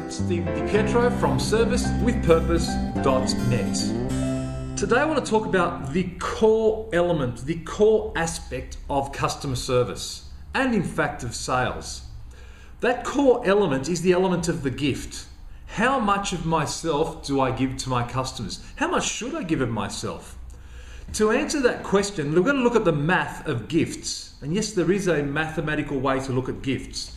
Stephen DiPietro from servicewithpurpose.net. Today I want to talk about the core element, the core aspect of customer service and in fact of sales. That core element is the element of the gift. How much of myself do I give to my customers? How much should I give of myself? To answer that question, we're going to look at the math of gifts. And yes, there is a mathematical way to look at gifts.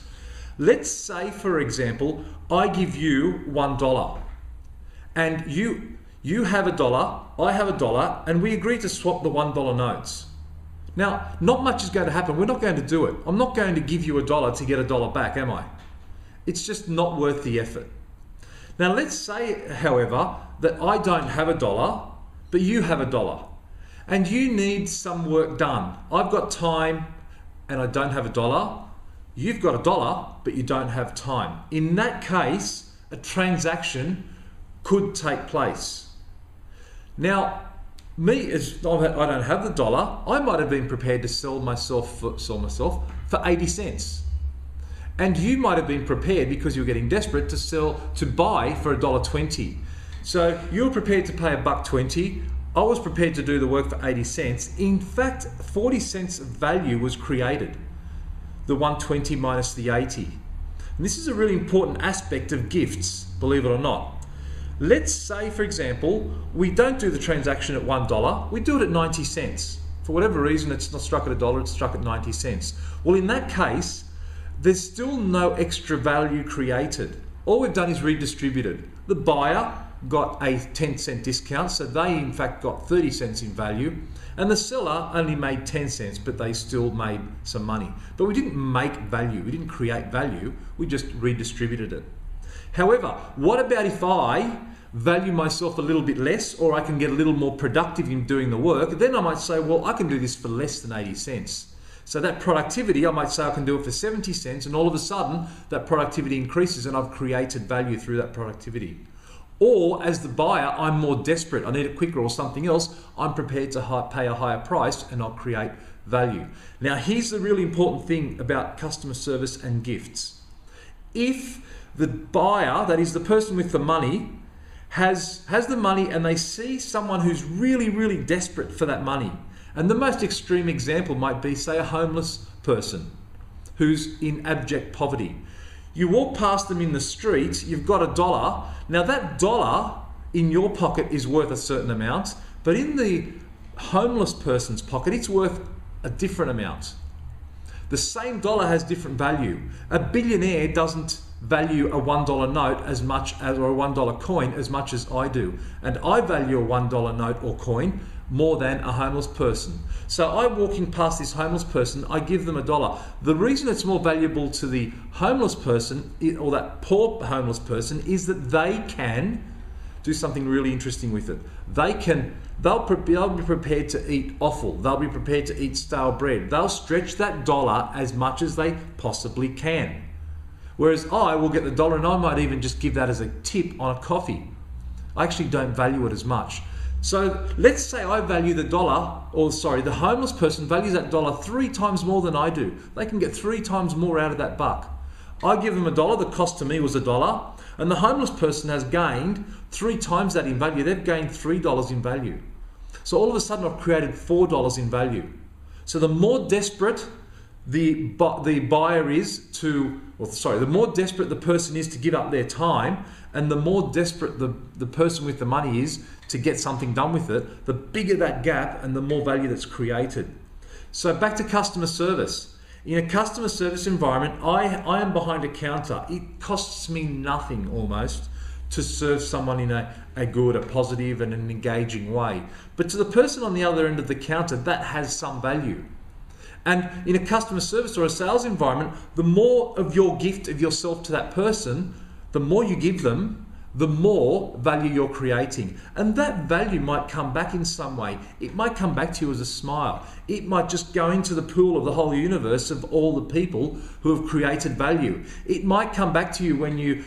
Let's say, for example, I give you $1 and you have $1, I have $1, and we agree to swap the $1 notes. Now, not much is going to happen. We're not going to do it. I'm not going to give you $1 to get $1 back, am I? It's just not worth the effort. Now, let's say, however, that I don't have $1, but you have $1, and you need some work done. I've got time and I don't have $1. You've got $1, but you don't have time. In that case, a transaction could take place. Now, me, as I don't have the dollar, I might have been prepared to sell myself for 80 cents. And you might have been prepared, because you're getting desperate, to buy for $1.20. So you're prepared to pay $1.20. I was prepared to do the work for 80 cents. In fact, 40 cents of value was created. The 120 minus the 80. And this is a really important aspect of gifts, believe it or not. Let's say, for example, we don't do the transaction at $1, we do it at 90 cents. For whatever reason, it's not struck at $1, it's struck at 90 cents. Well, in that case, there's still no extra value created. All we've done is redistributed. The buyer got a 10-cent discount, so they in fact got 30 cents in value, and the seller only made 10 cents, but they still made some money. But we didn't make value, we didn't create value, we just redistributed it. However, what about if I value myself a little bit less, or I can get a little more productive in doing the work? Then I might say, well, I can do this for less than 80 cents. So that productivity, I might say I can do it for 70 cents, and all of a sudden that productivity increases and I've created value through that productivity. Or as the buyer, I'm more desperate, I need it quicker or something else, I'm prepared to pay a higher price and I'll create value. Now here's the really important thing about customer service and gifts. If the buyer, that is the person with the money, has the money and they see someone who's really, really desperate for that money, and the most extreme example might be, say, a homeless person who's in abject poverty. You walk past them in the street, you've got $1. Now that dollar in your pocket is worth a certain amount, but in the homeless person's pocket, it's worth a different amount. The same dollar has different value. A billionaire doesn't value a $1 note as much as, or a $1 coin as much as I do. And I value a $1 note or coin more than a homeless person. So I'm walking past this homeless person, I give them $1. The reason it's more valuable to the homeless person, or that poor homeless person, is that they can do something really interesting with it. They'll be prepared to eat offal. They'll be prepared to eat stale bread. They'll stretch that dollar as much as they possibly can. Whereas I will get the dollar and I might even just give that as a tip on a coffee. I actually don't value it as much. So let's say I value the homeless person values that dollar 3 times more than I do. They can get 3 times more out of that buck. I give them $1, the cost to me was $1, and the homeless person has gained 3 times that in value. They've gained $3 in value. So all of a sudden I've created $4 in value. So the more desperate the buyer is the more desperate the person is to give up their time, and the more desperate the person with the money is to get something done with it, the bigger that gap and the more value that's created. So back to customer service. In a customer service environment, I am behind a counter. It costs me nothing almost to serve someone in a good, a positive and an engaging way. But to the person on the other end of the counter, that has some value. And in a customer service or a sales environment, the more of your gift of yourself to that person, the more you give them, the more value you're creating. And that value might come back in some way. It might come back to you as a smile. It might just go into the pool of the whole universe of all the people who have created value. It might come back to you when you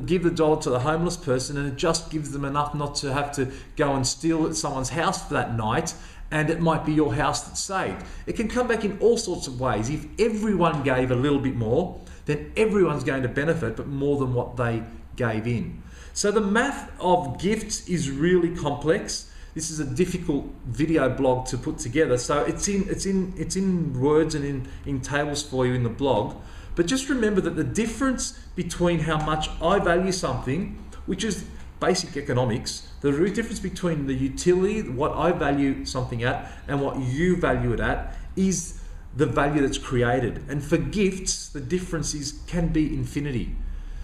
give the dollar to the homeless person, and it just gives them enough not to have to go and steal at someone's house for that night, and it might be your house that's saved. It can come back in all sorts of ways. If everyone gave a little bit more, then everyone's going to benefit, but more than what they gave in. So the math of gifts is really complex. This is a difficult video blog to put together, so it's in words and in tables for you in the blog. But just remember that the difference between how much I value something, which is basic economics, the difference between the utility, what I value something at, and what you value it at, is the value that's created. And for gifts, the difference can be infinity.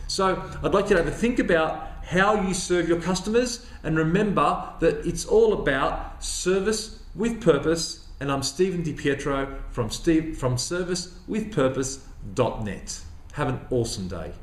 So I'd like you to have a think about how you serve your customers, and remember that it's all about service with purpose. And I'm Stephen DiPietro from servicewithpurpose.net. Have an awesome day.